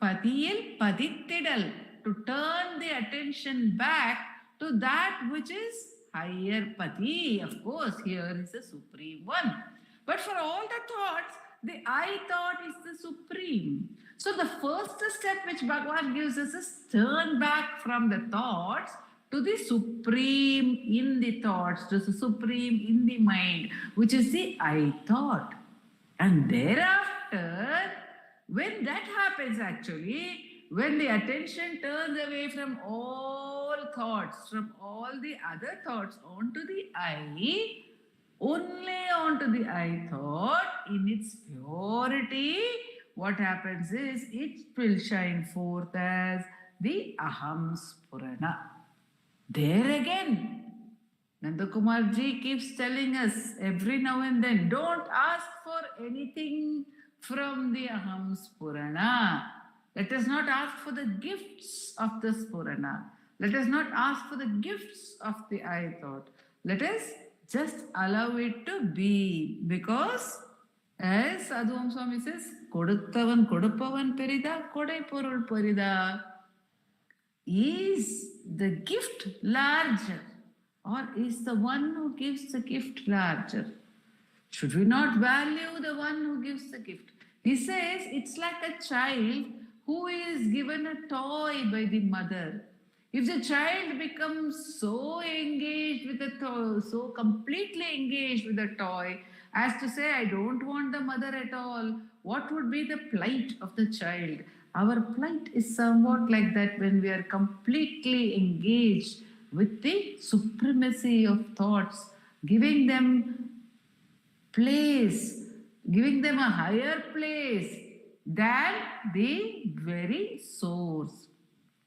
Padiyil Padittidal, to turn the attention back to that which is higher Pati. Of course, here is the supreme one. But for all the thoughts, the I thought is the supreme. So the first step which Bhagavan gives us is turn back from the thoughts to the supreme in the thoughts, to the supreme in the mind, which is the I thought. And thereafter, when that happens actually, when the attention turns away from all thoughts, from all the other thoughts onto the I, only onto the I thought in its purity, what happens is it will shine forth as the Aham Spurana. There again, Nandakumar ji keeps telling us every now and then, don't ask for anything from the Aham Spurana. Let us not ask for the gifts of the Spurana. Let us not ask for the gifts of the I thought. Let us just allow it to be, because as Sadhu Swami says, Koduttavan Kodupavan Perida, Kodai Porul Perida. Is the gift larger, or is the one who gives the gift larger? Should we not value the one who gives the gift? He says it's like a child who is given a toy by the mother. If the child becomes so engaged with the toy, so completely engaged with the toy, as to say, I don't want the mother at all, what would be the plight of the child? Our plight is somewhat like that when we are completely engaged with the supremacy of thoughts, giving them place, giving them a higher place than the very source.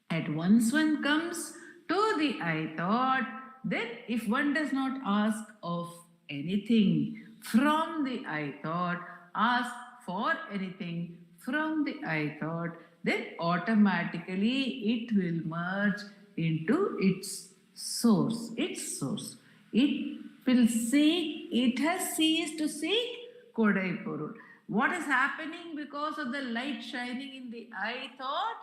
At once one comes to the I thought, then if one does not ask of anything from the I thought, ask for anything from the I thought, then automatically it will merge into its source. Its source. It will seek, it has ceased to seek Kodai Porul. What is happening because of the light shining in the I thought?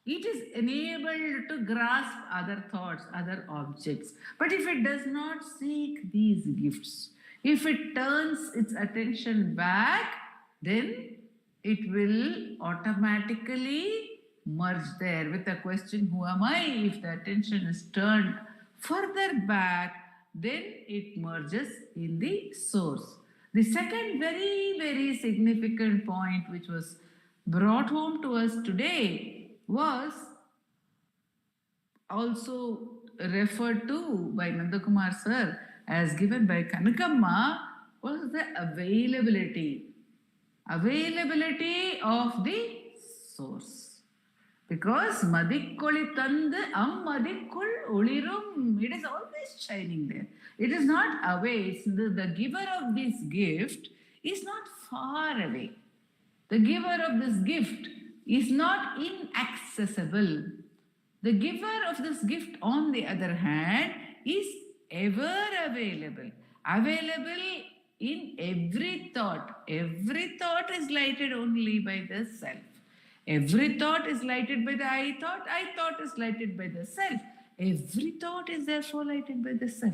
It is enabled to grasp other thoughts, other objects. But if it does not seek these gifts, if it turns its attention back, then it will automatically merge there with the question, who am I? If the attention is turned further back, then it merges in the source. The second very, very significant point which was brought home to us today was also referred to by Nandakumar sir as given by Kanakamma, was the availability of the source. Because Madikkoli Tandu Ammadikkul Ulirum, it is always shining there. It is not away. It's the giver of this gift is not far away. The giver of this gift is not inaccessible. The giver of this gift, on the other hand, is ever available. Available in every thought. Every thought is lighted only by the self. Every thought is lighted by the I thought is lighted by the self. Every thought is therefore lighted by the self.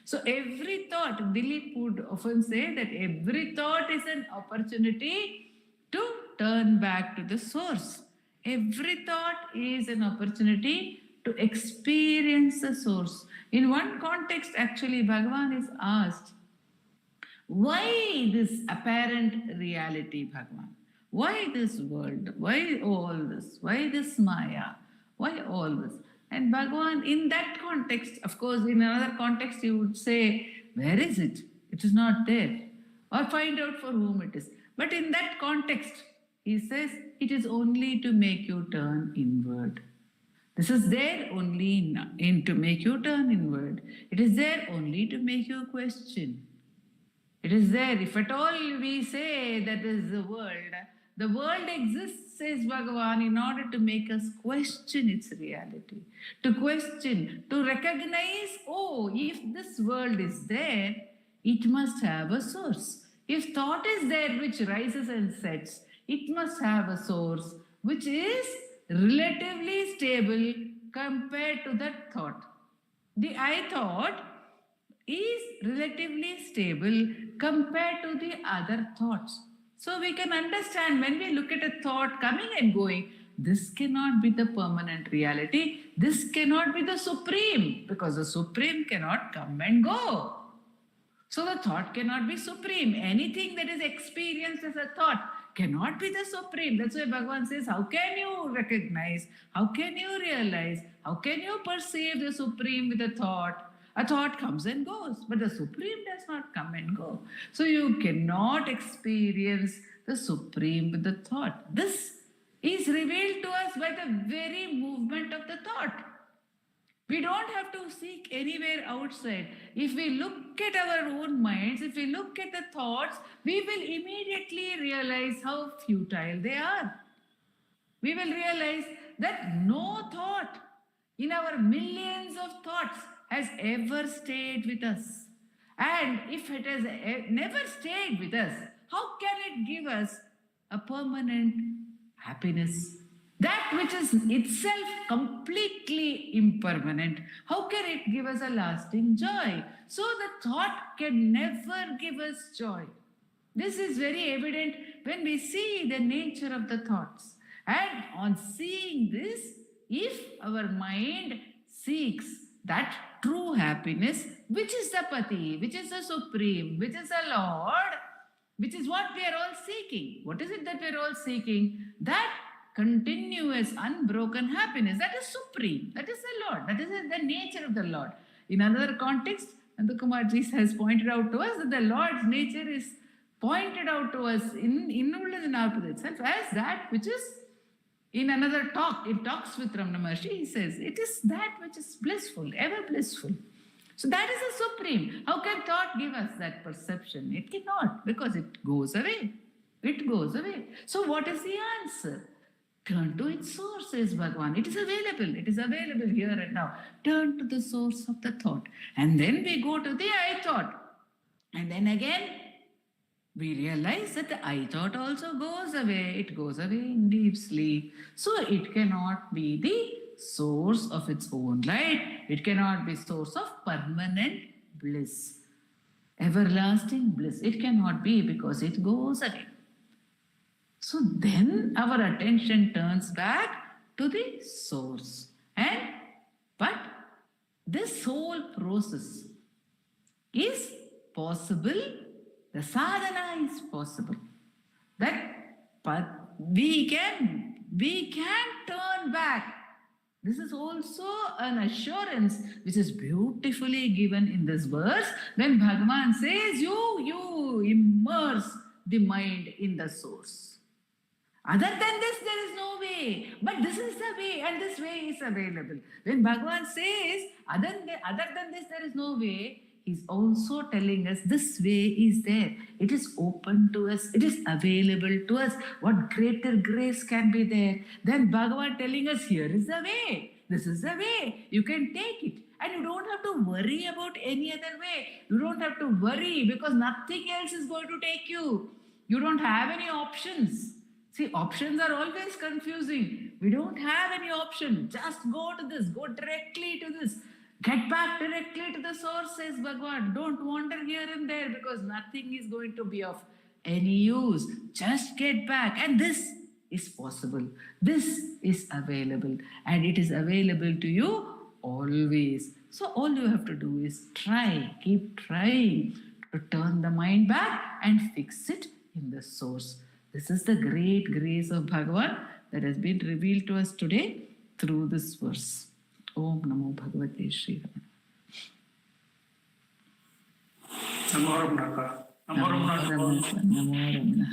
So every thought, Dilip would often say that every thought is an opportunity to turn back to the source. Every thought is an opportunity to experience the source. In one context, actually, Bhagavan is asked, why this apparent reality, Bhagavan? Why this world? Why all this? Why this Maya? Why all this? And Bhagavan, in that context, of course, in another context, you would say, where is it? It is not there. Or find out for whom it is. But in that context, he says it is only to make you turn inward. This is there only to make you turn inward. It is there only to make you question. It is there, if at all we say that is the world exists, says Bhagavan, in order to make us question its reality. To question, to recognize, oh, if this world is there, it must have a source. If thought is there which rises and sets, it must have a source which is relatively stable compared to that thought. The I thought is relatively stable compared to the other thoughts. So we can understand when we look at a thought coming and going, this cannot be the permanent reality. This cannot be the supreme, because the supreme cannot come and go. So the thought cannot be supreme. Anything that is experienced as a thought cannot be the supreme. That's why Bhagavan says, how can you recognize, how can you realize, how can you perceive the supreme with a thought? A thought comes and goes, but the supreme does not come and go. So you cannot experience the supreme with the thought. This is revealed to us by the very movement of the thought. We don't have to seek anywhere outside. If we look at our own minds, if we look at the thoughts, we will immediately realize how futile they are. We will realize that no thought in our millions of thoughts has ever stayed with us. And if it has never stayed with us, how can it give us a permanent happiness? That which is itself completely impermanent, how can it give us a lasting joy? So the thought can never give us joy. This is very evident when we see the nature of the thoughts. And on seeing this, if our mind seeks that true happiness, which is the Pati, which is the Supreme, which is the Lord, which is what we are all seeking. What is it that we are all seeking? That continuous, unbroken happiness. That is Supreme. That is the Lord. That is the nature of the Lord. In another context, Nandakumar has pointed out to us that the Lord's nature is pointed out to us in Ulladu Narpadu itself as that which is in another talk, in talks with Ramana Maharshi, he says, it is that which is blissful, ever blissful. So that is the supreme. How can thought give us that perception? It cannot, because it goes away. It goes away. So what is the answer? Turn to its source, says Bhagavan. It is available. It is available here and now. Turn to the source of the thought. And then we go to the I thought. And then again, we realize that the I thought also goes away. It goes away in deep sleep. So it cannot be the source of its own light. It cannot be source of permanent bliss, everlasting bliss. It cannot be, because it goes away. So then our attention turns back to the source. But this whole process is possible. The sadhana is possible. But we can turn back. This is also an assurance which is beautifully given in this verse when Bhagavan says you immerse the mind in the source. Other than this, there is no way. But this is the way, and this way is available. When Bhagavan says, other than this, there is no way, he's also telling us this way is there. It is open to us. It is available to us. What greater grace can be there than Bhagavan telling us, here is the way. This is the way. You can take it. And you don't have to worry about any other way. You don't have to worry because nothing else is going to take you. You don't have any options. See, options are always confusing. We don't have any option. Just go to this. Go directly to this. Get back directly to the source, says Bhagavan. Don't wander here and there because nothing is going to be of any use. Just get back. And this is possible. This is available. And it is available to you always. So all you have to do is try. Keep trying to turn the mind back and fix it in the source. This is the great grace of Bhagavan that has been revealed to us today through this verse. Om Namo Bhagavate Sri Ramana. Namo Ramana. Namo Ramana.